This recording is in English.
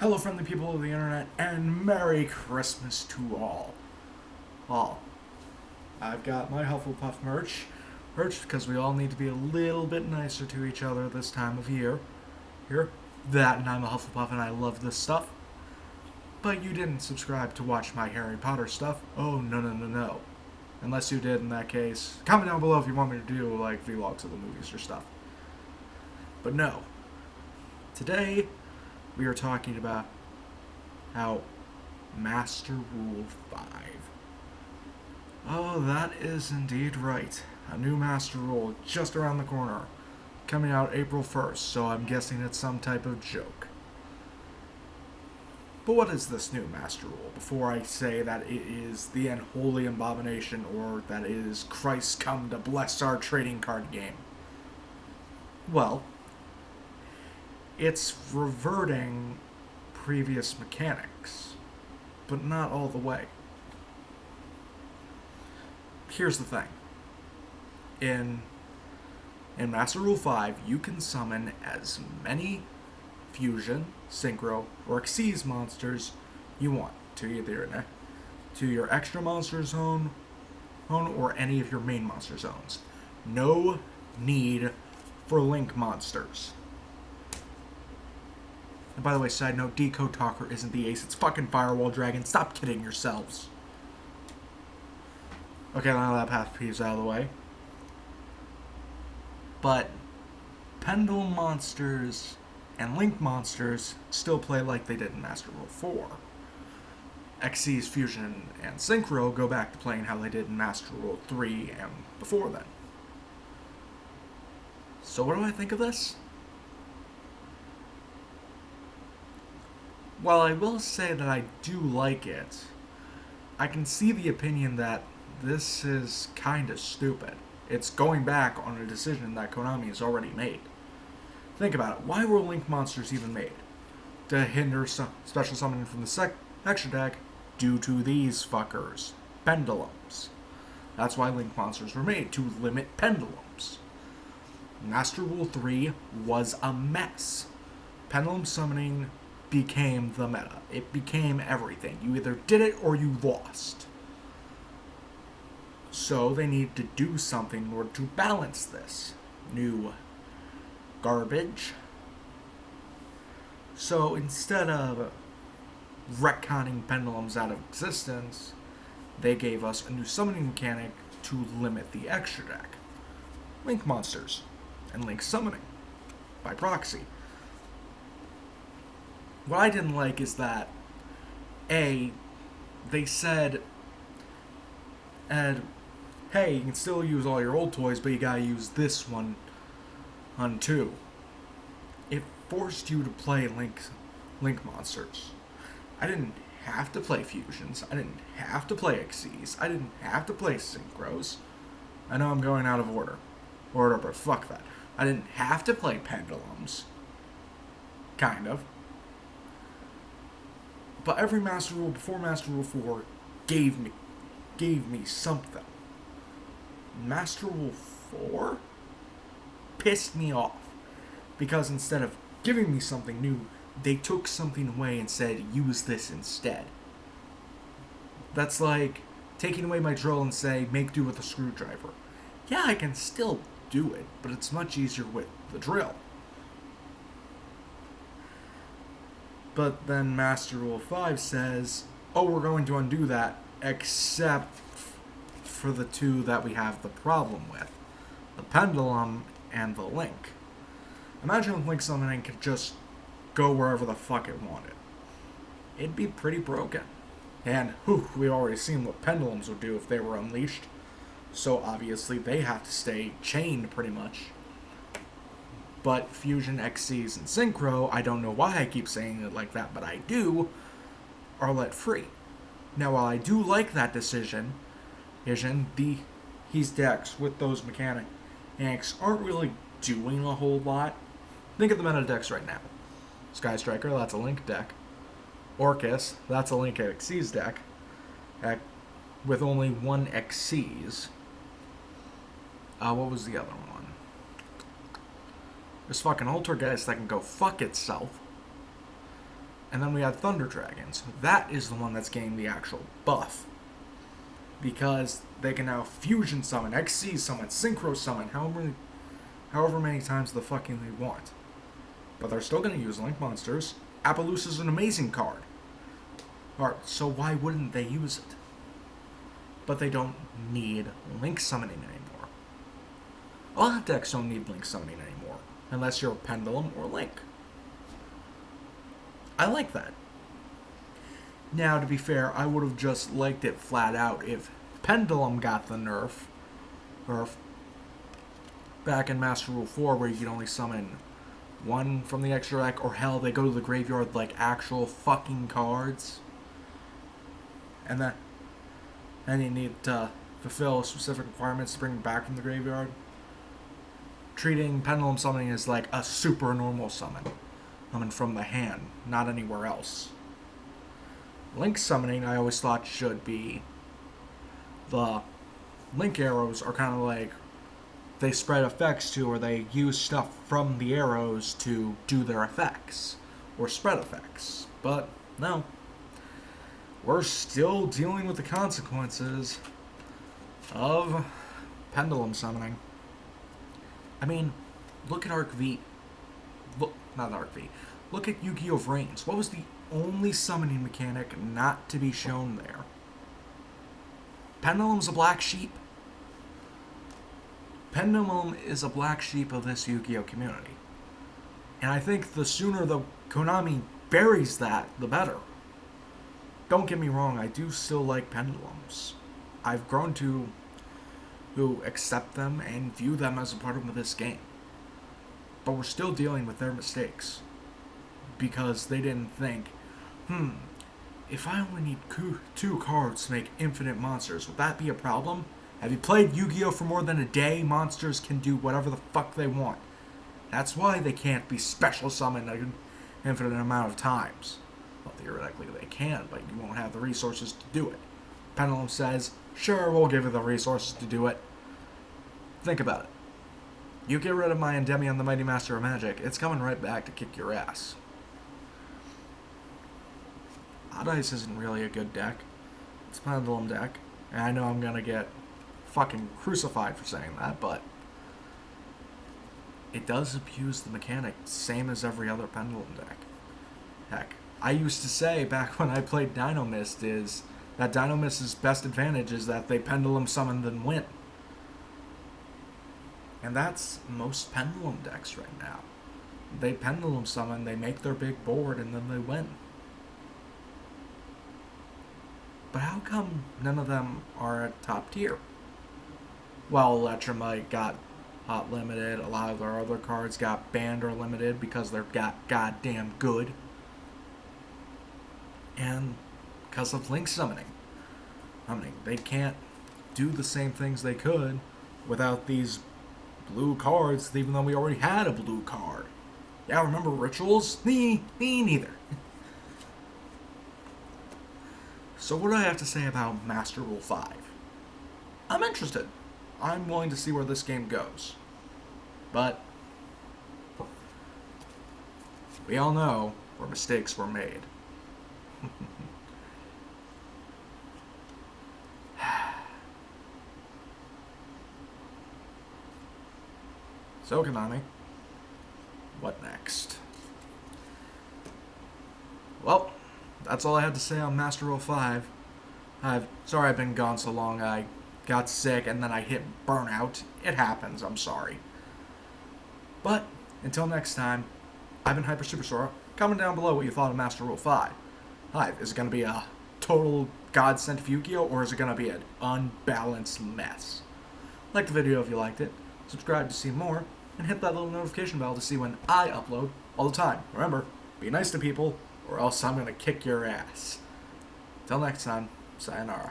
Hello, friendly people of the internet, and Merry Christmas to all. All. I've got my Hufflepuff merch because we all need to be a little bit nicer to each other this time of year. Here, that, and I'm a Hufflepuff, and I love this stuff. But you didn't subscribe to watch my Harry Potter stuff. Oh, no, no, no, no. Unless you did, in that case, comment down below if you want me to do, like, vlogs of the movies or stuff. But no. Today, we are talking about how Master Rule 5. Oh, that is indeed right. A new Master Rule just around the corner. Coming out April 1st, so I'm guessing it's some type of joke. But what is this new Master Rule? Before I say that it is the unholy abomination or that it is Christ come to bless our trading card game. Well, it's reverting previous mechanics, but not all the way. Here's the thing. In Master Rule 5, you can summon as many fusion, synchro, or Xyz monsters you want to your extra monster zone or any of your main monster zones. No need for link monsters. And by the way, side note, Decode Talker isn't the ace, it's fucking Firewall Dragon. Stop kidding yourselves. Okay, now that half piece out of the way. But Pendulum monsters and Link monsters still play like they did in Master Rule 4. Xyz, Fusion, and Synchro go back to playing how they did in Master Rule 3 and before then. So what do I think of this? While I will say that I do like it, I can see the opinion that this is kinda stupid. It's going back on a decision that Konami has already made. Think about it. Why were Link monsters even made? To hinder special summoning from the extra deck due to these fuckers. Pendulums. That's why Link monsters were made, to limit pendulums. Master Rule 3 was a mess. Pendulum summoning became the meta. It became everything. You either did it or you lost. So they need to do something in order to balance this new garbage. So instead of retconning pendulums out of existence, they gave us a new summoning mechanic to limit the extra deck. Link monsters and Link summoning by proxy. What I didn't like is that they said, hey, you can still use all your old toys, but you gotta use this one on too. It forced you to play Link monsters. I didn't have to play fusions. I didn't have to play Xyz. I didn't have to play synchros. I know I'm going out of order, but fuck that. I didn't have to play pendulums. Kind of. But every Master Rule before Master Rule 4 gave me something. Master Rule 4 pissed me off because instead of giving me something new, they took something away and said, use this instead. That's like taking away my drill and say, make do with a screwdriver. Yeah, I can still do it, but it's much easier with the drill. But then Master Rule 5 says, oh, we're going to undo that, except for the two that we have the problem with. The Pendulum and the Link. Imagine if Link summoning could just go wherever the fuck it wanted. It'd be pretty broken. And, we've already seen what Pendulums would do if they were unleashed. So obviously they have to stay chained pretty much. But Fusion, Xyz, and Synchro, I don't know why I keep saying it like that, but I do, are let free. Now, while I do like that decision, these decks with those mechanics aren't really doing a whole lot. Think of the meta decks right now. Sky Striker, that's a Link deck. Orcus, that's a Link Xyz deck. With only one Xyz. What was the other one? There's fucking Ultra Geist that can go fuck itself. And then we had Thunder Dragons. That is the one that's getting the actual buff. Because they can now fusion summon, XC summon, synchro summon, however many times the fucking they want. But they're still going to use Link monsters. Appaloosa is an amazing card. So why wouldn't they use it? But they don't need Link summoning anymore. A lot of decks don't need Link summoning anymore. Unless you're a Pendulum or Link. I like that. Now, to be fair, I would have just liked it flat out if Pendulum got the nerf back in Master Rule 4, where you could only summon one from the extra deck, or hell, they go to the graveyard like actual fucking cards. And then you need to fulfill specific requirements to bring them back from the graveyard. Treating Pendulum summoning as like a super normal summon. Summon from the hand, not anywhere else. Link summoning, I always thought should be... The Link arrows are kind of like... They spread effects to, or they use stuff from the arrows to do their effects. Or spread effects. But, no. We're still dealing with the consequences of Pendulum summoning. I mean, look at Arc V. Not Arc V. Look at Yu-Gi-Oh! Vrains. What was the only summoning mechanic not to be shown there? Pendulum's a black sheep. Pendulum is a black sheep of this Yu-Gi-Oh! Community. And I think the sooner the Konami buries that, the better. Don't get me wrong, I do still like Pendulums. I've grown to accept them and view them as a part of this game. But we're still dealing with their mistakes. Because they didn't think, if I only need 2 cards to make infinite monsters, would that be a problem? Have you played Yu-Gi-Oh! For more than a day? Monsters can do whatever the fuck they want. That's why they can't be special summoned an infinite amount of times. Well, theoretically they can, but you won't have the resources to do it. Pendulum says, sure, we'll give you the resources to do it. Think about it. You get rid of my Endymion, the Mighty Master of Magic, it's coming right back to kick your ass. Odd Ice isn't really a good deck. It's a Pendulum deck. And I know I'm gonna get fucking crucified for saying that, but it does abuse the mechanic, same as every other Pendulum deck. Heck, I used to say back when I played Dino Mist is that Dino Mist's best advantage is that they Pendulum summon then win. And that's most Pendulum decks right now. They Pendulum summon, they make their big board, and then they win. But how come none of them are at top tier? Well, Electromite got hot limited, a lot of their other cards got banned or limited because they're goddamn good. And because of Link summoning. I mean, they can't do the same things they could without these blue cards, even though we already had a blue card. Yeah, remember Rituals? Me neither. So what do I have to say about Master Rule 5? I'm interested. I'm willing to see where this game goes. But we all know where mistakes were made. So, Konami, what next? Well, that's all I had to say on Master Rule 5. Sorry I've been gone so long. I got sick and then I hit burnout. It happens, I'm sorry. But, until next time, I've been Hyper Super Sora. Comment down below what you thought of Master Rule 5. Hive, is it going to be a total godsend for Yu-Gi-Oh! Or is it going to be an unbalanced mess? Like the video if you liked it, subscribe to see more, and hit that little notification bell to see when I upload all the time. Remember, be nice to people, or else I'm going to kick your ass. Till next time, sayonara.